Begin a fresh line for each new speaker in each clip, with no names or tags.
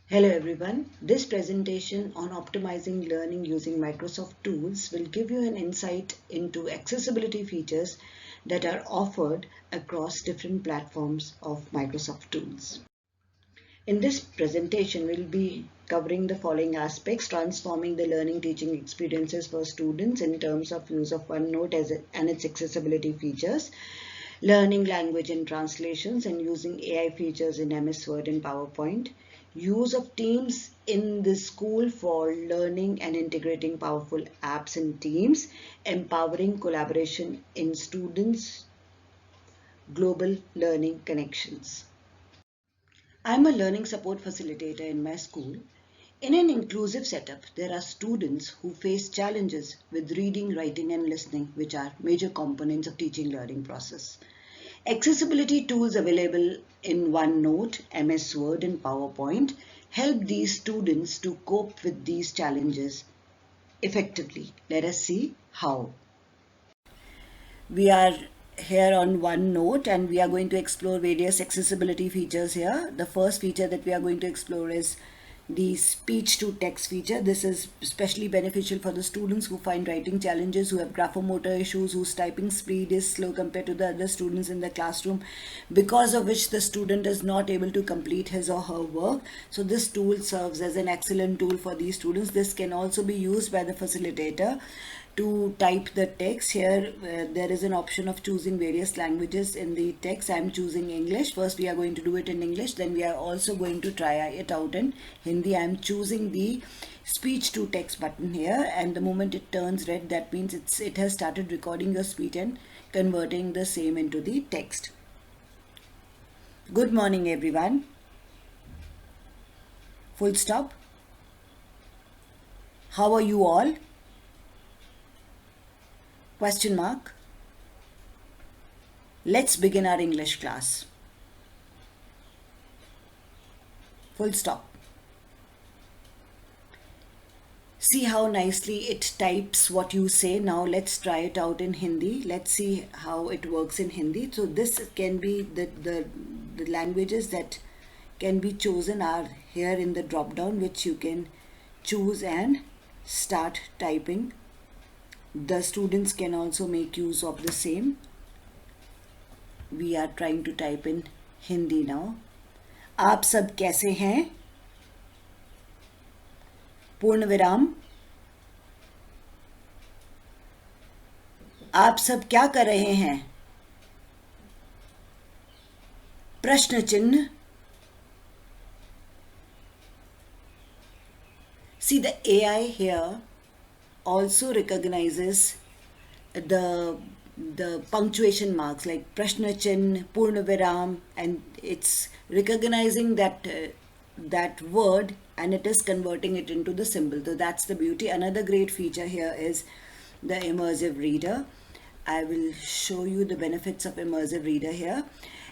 Hello everyone. This presentation on optimizing learning using Microsoft tools will give you an insight into accessibility features that are offered across different platforms of Microsoft tools. In this presentation, we'll be covering the following aspects: transforming the learning teaching experiences for students in terms of use of OneNote and its accessibility features, learning language and translations and using AI features in MS Word and PowerPoint, use of Teams in the school for learning and integrating powerful apps in Teams, empowering collaboration in students' global learning connections. I'm a learning support facilitator in my school. In an inclusive setup, there are students who face challenges with reading, writing, and listening, which are major components of teaching learning process. Accessibility tools available in OneNote, MS Word, and PowerPoint help these students to cope with these challenges effectively. Let us see how. We are here on OneNote and we are going to explore various accessibility features here. The first feature that we are going to explore is the speech to text feature. This is especially beneficial for the students who find writing challenges, who have graphomotor issues, whose typing speed is slow compared to the other students in the classroom, because of which the student is not able to complete his or her work. So this tool serves as an excellent tool for these students. This can also be used by the facilitator to type the text. Here there is an option of choosing various languages in the text. I'm choosing English. First we are going to do it in English, then we are also going to try it out in Hindi. I'm choosing the speech to text button here, and the moment it turns red, that means it has started recording your speech and converting the same into the text. Good morning everyone. Full stop. How are you all? Question mark. Let's begin our English class. Full stop. See how nicely it types what you say. Now let's try it out in Hindi. Let's see how it works in Hindi. So this can be the languages that can be chosen are here in the drop down, which you can choose and start typing. The students can also make use of the same. We are trying to type in Hindi now. आप सब कैसे हैं? पूर्ण विराम. आप सब क्या कर रहे हैं? प्रश्न चिन्ह. See, the AI here also recognizes the punctuation marks like prashna chin, purna viram, and it's recognizing that word and it is converting it into the symbol. So that's the beauty. Another great feature here is the immersive reader. I will show you the benefits of immersive reader here.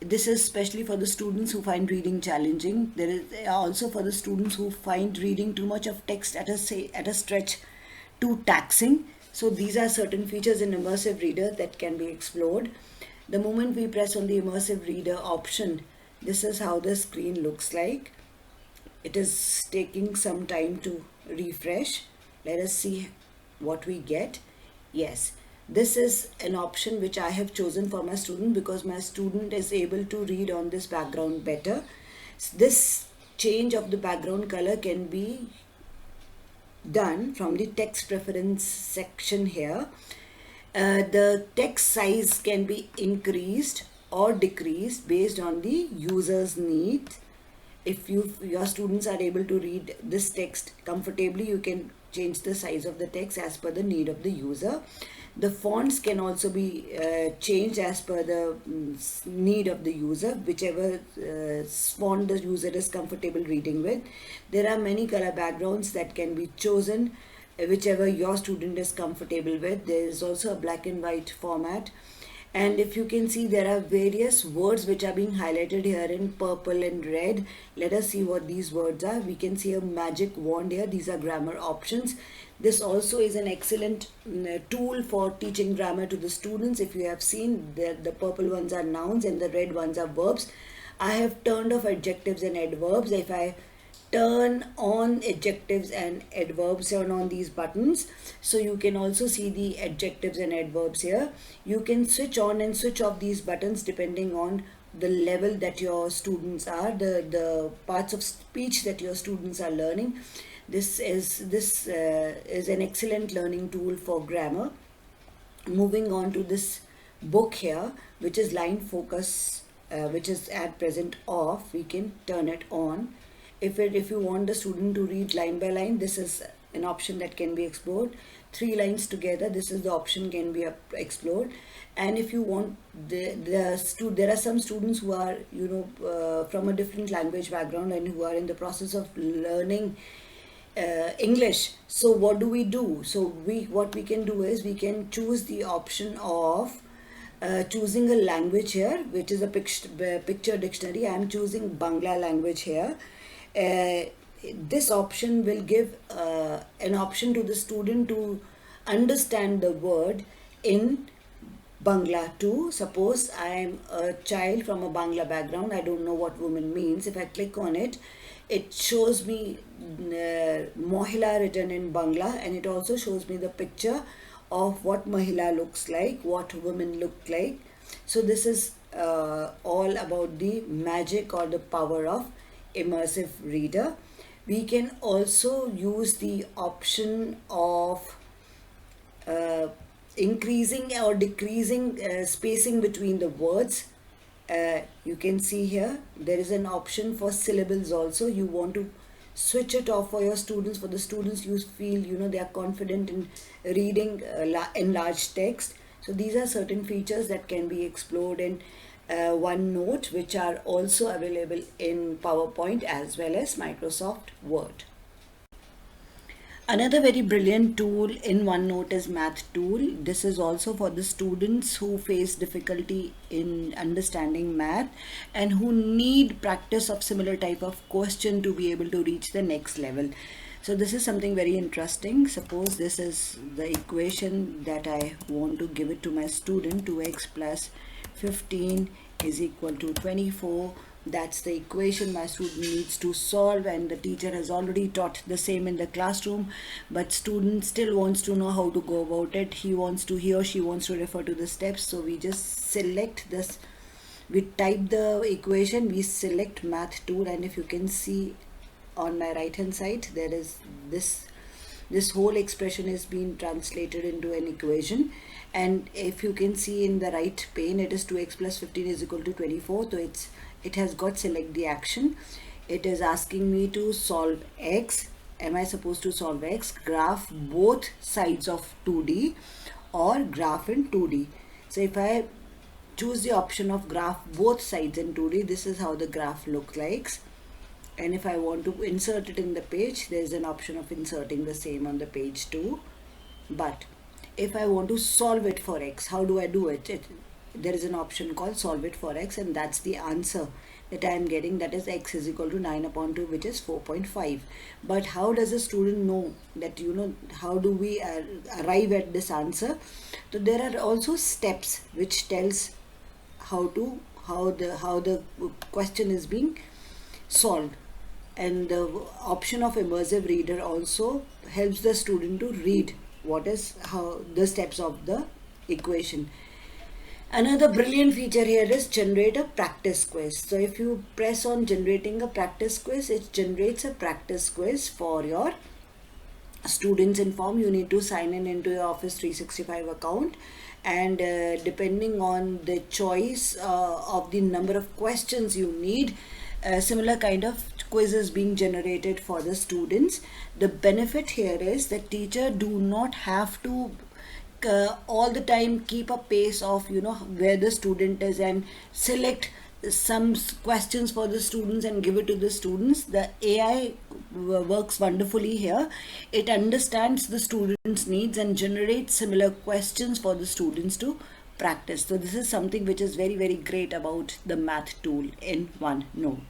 This is especially for the students who find reading challenging. There is also for the students who find reading too much of text at a stretch too taxing. So these are certain features in immersive reader that can be explored. The moment we press on the immersive reader option, this is how the screen looks like. It is taking some time to refresh. Let us see what we get. Yes, this is an option which I have chosen for my student because my student is able to read on this background better. This change of the background color can be done from the text preference section here. The text size can be increased or decreased based on the user's needs. If your students are able to read this text comfortably, you can change the size of the text as per the need of the user. The fonts can also be changed as per the need of the user, whichever font the user is comfortable reading with. There are many color backgrounds that can be chosen, whichever your student is comfortable with. There is also a black and white format. And if you can see, there are various words which are being highlighted here in purple and red. Let us see what these words are. We can see a magic wand here. These are grammar options. This also is an excellent tool for teaching grammar to the students. If you have seen, the purple ones are nouns and the red ones are verbs. I have turned off adjectives and adverbs. If I turn on adjectives and adverbs on these buttons. So you can also see the adjectives and adverbs here. You can switch on and switch off these buttons depending on the level that your students are, the parts of speech that your students are learning. This is an excellent learning tool for grammar. Moving on to this book here, which is line focus, which is at present off. We can turn it on. If you want the student to read line by line, this is an option that can be explored. 3 lines together, this is the option can be explored. And if you want there are some students who are from a different language background and who are in the process of learning English. So what do we do? So what we can do is we can choose the option of choosing a language here, which is a picture dictionary. I am choosing Bangla language here. This option will give an option to the student to understand the word in Bangla too. Suppose I am a child from a Bangla background, I don't know what woman means. If I click on it, it shows me Mahila written in Bangla, and it also shows me the picture of what Mahila looks like, what women look like. So this is all about the magic or the power of immersive reader. We can also use the option of increasing or decreasing spacing between the words. You can see here there is an option for syllables also. You want to switch it off for your students. For the students you feel they are confident in reading enlarged text. So these are certain features that can be explored in OneNote, which are also available in PowerPoint as well as Microsoft Word. Another very brilliant tool in OneNote is Math tool. This is also for the students who face difficulty in understanding math and who need practice of similar type of question to be able to reach the next level. So this is something very interesting. Suppose this is the equation that I want to give it to my student. 2x plus 15 is equal to 24. That's the equation my student needs to solve, and the teacher has already taught the same in the classroom, but student still wants to know how to go about it. He or she wants to refer to the steps. So we just select this, we type the equation, we select Math tool, and if you can see on my right hand side, there is this whole expression is being translated into an equation. And if you can see in the right pane, it is 2x plus 15 is equal to 24. So it has got select the action. It is asking me to solve x. Am I supposed to solve x? Graph both sides of 2D or graph in 2D. So if I choose the option of graph both sides in 2D, this is how the graph looks like. And if I want to insert it in the page, there is an option of inserting the same on the page too. But if I want to solve it for x, how do I do it? There is an option called solve it for x, and that's the answer that I am getting, that is x is equal to 9 upon 2, which is 4.5. But how does a student know that, how do we arrive at this answer? So there are also steps which tells how the question is being solved. And the option of immersive reader also helps the student to read how the steps of the equation. Another brilliant feature here is generate a practice quiz. So if you press on generating a practice quiz, it generates a practice quiz for your students in form. You need to sign in into your Office 365 account, and depending on the choice of the number of questions you need, similar kind of quizzes being generated for the students. The benefit here is that teacher do not have to all the time keep a pace of where the student is and select some questions for the students and give it to the students. The AI works wonderfully here. It understands the students' needs and generates similar questions for the students to practice. So this is something which is very, very great about the Math tool in OneNote.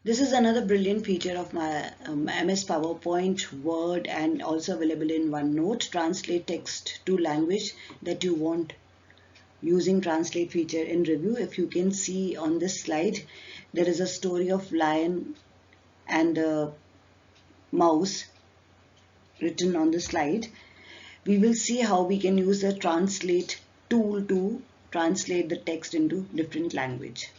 This is another brilliant feature of my MS PowerPoint, Word, and also available in OneNote. Translate text to language that you want using translate feature in review. If you can see on this slide, there is a story of lion and the mouse written on the slide, we will see how we can use the translate tool to translate the text into different language.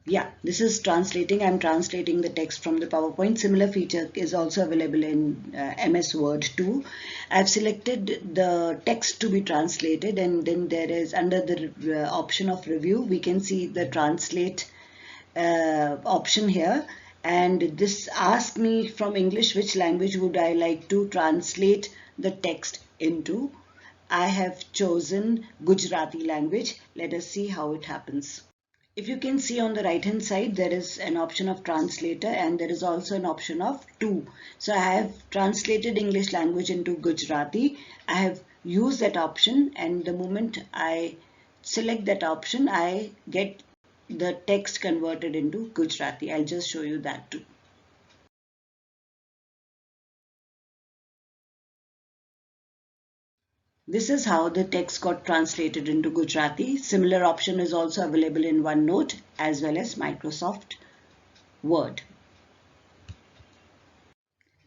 Yeah, this is translating. I'm translating the text from the PowerPoint. Similar feature is also available in MS Word too. I've selected the text to be translated, and then there is under the option of review, we can see the translate option here. And this asks me from English which language would I like to translate the text into. I have chosen Gujarati language. Let us see how it happens. If you can see on the right hand side, there is an option of translator and there is also an option of to. So I have translated English language into Gujarati. I have used that option, and the moment I select that option, I get the text converted into Gujarati. I'll just show you that too. This is how the text got translated into Gujarati. Similar option is also available in OneNote as well as Microsoft Word.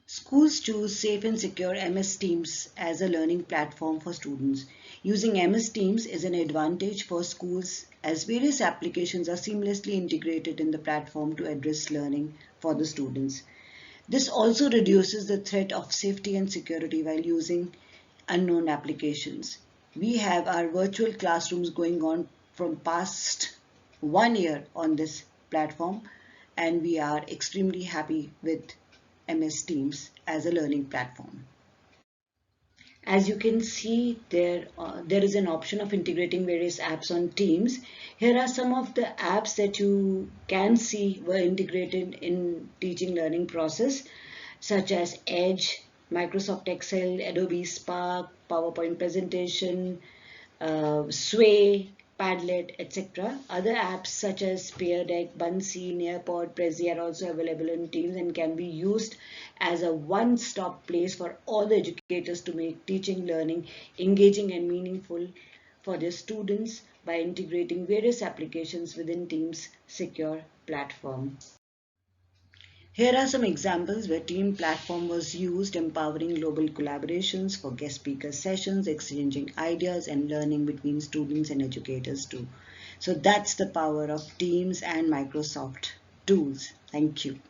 Schools choose safe and secure MS Teams as a learning platform for students. Using MS Teams is an advantage for schools as various applications are seamlessly integrated in the platform to address learning for the students. This also reduces the threat of safety and security while using unknown applications. We have our virtual classrooms going on from past 1 year on this platform, and we are extremely happy with MS Teams as a learning platform. As you can see, there is an option of integrating various apps on Teams. Here are some of the apps that you can see were integrated in teaching learning process, such as Edge, Microsoft Excel, Adobe Spark, PowerPoint presentation, Sway, Padlet, etc. Other apps such as Pear Deck, Bunsey, Nearpod, Prezi are also available in Teams and can be used as a one-stop place for all the educators to make teaching learning engaging and meaningful for their students by integrating various applications within Teams' secure platform. Here are some examples where Team Platform was used, empowering global collaborations for guest speaker sessions, exchanging ideas and learning between students and educators too. So that's the power of Teams and Microsoft tools. Thank you.